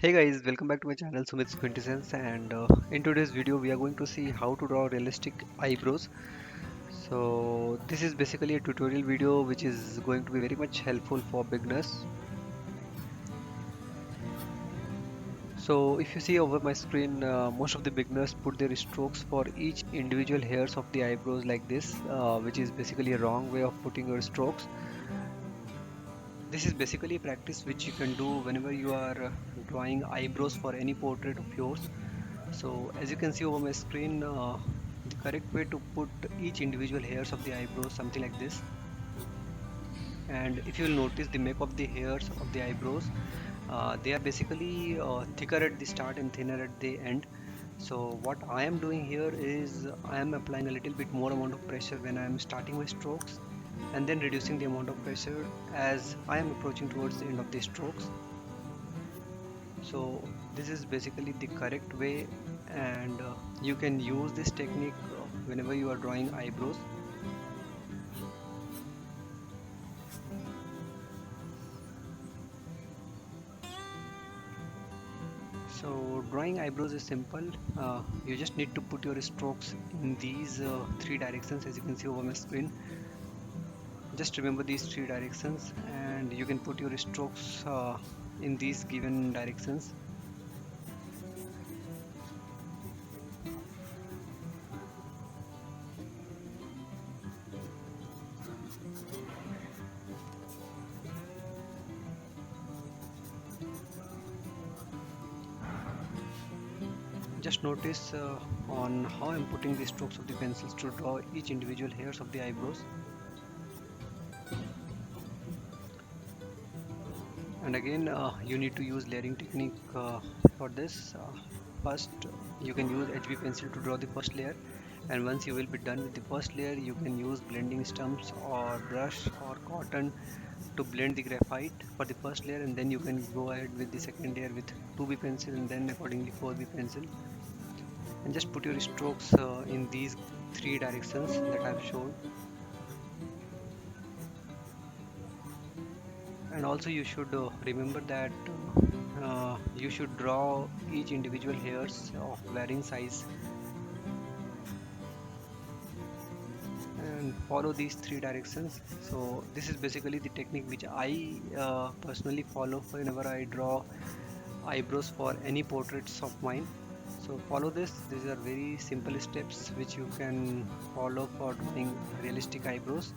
Hey guys, welcome back to my channel Sumit's Quintessence, and in today's video we are going to see how to draw realistic eyebrows. So this is basically a tutorial video which is going to be very much helpful for beginners. So if you see over my screen, most of the beginners put their strokes for each individual hairs of the eyebrows like this, which is basically a wrong way of putting your strokes. This is basically a practice which you can do whenever you are drawing eyebrows for any portrait of yours. So as you can see over my screen, the correct way to put each individual hairs of the eyebrows something like this. And if you will notice the make of the hairs of the eyebrows, they are basically thicker at the start and thinner at the end. So what I am doing here is I am applying a little bit more amount of pressure when I am starting my strokes, and then reducing the amount of pressure as I am approaching towards the end of the strokes. So this is basically the correct way, and you can use this technique whenever you are drawing eyebrows. So drawing eyebrows is simple. You just need to put your strokes in these three directions as you can see over my screen. Just remember these three directions and you can put your strokes in these given directions. Just notice on how I'm putting the strokes of the pencils to draw each individual hairs of the eyebrows. And again, you need to use layering technique for this. First, you can use HB pencil to draw the first layer, and once you will be done with the first layer, you can use blending stumps or brush or cotton to blend the graphite for the first layer, and then you can go ahead with the second layer with 2B pencil and then accordingly 4B pencil, and just put your strokes in these three directions that I've shown. And also you should remember that you should draw each individual hairs of varying size and follow these three directions. So this is basically the technique which I personally follow whenever I draw eyebrows for any portraits of mine. So follow this. These are very simple steps which you can follow for drawing realistic eyebrows.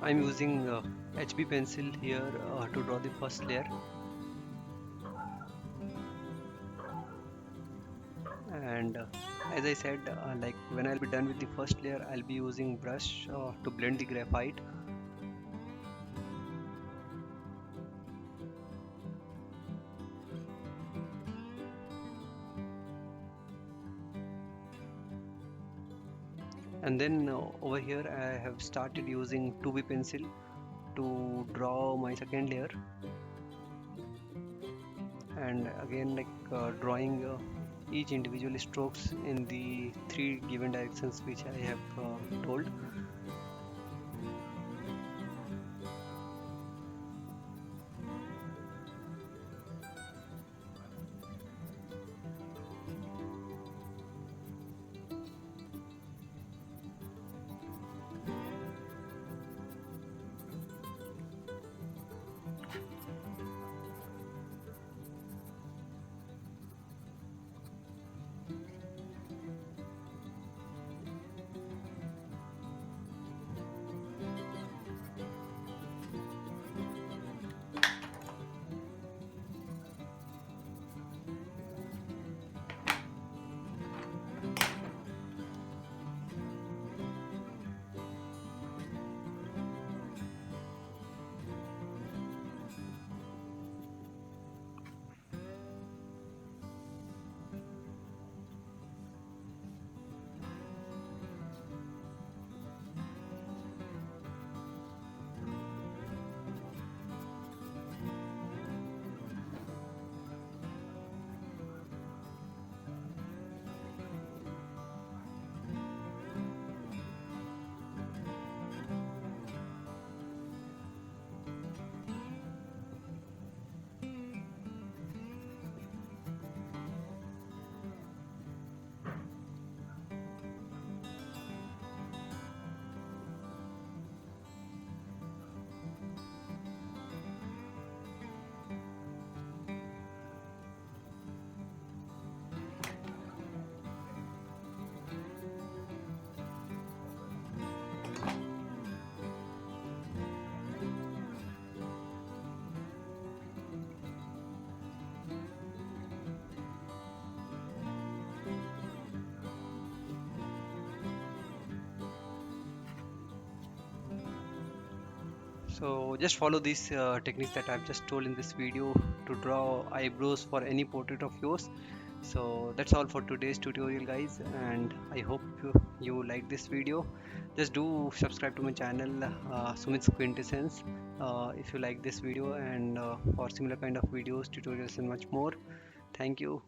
I'm using HB pencil here to draw the first layer, and as I said, like when I'll be done with the first layer, I'll be using brush to blend the graphite. And then over here I have started using 2B pencil to draw my second layer, and again like drawing each individual strokes in the three given directions which I have told. So just follow these techniques that I've just told in this video to draw eyebrows for any portrait of yours. So that's all for today's tutorial, guys, and I hope you like this video. Just do subscribe to my channel, Sumit's Quintessence, if you like this video, and for similar kind of videos, tutorials, and much more. Thank you.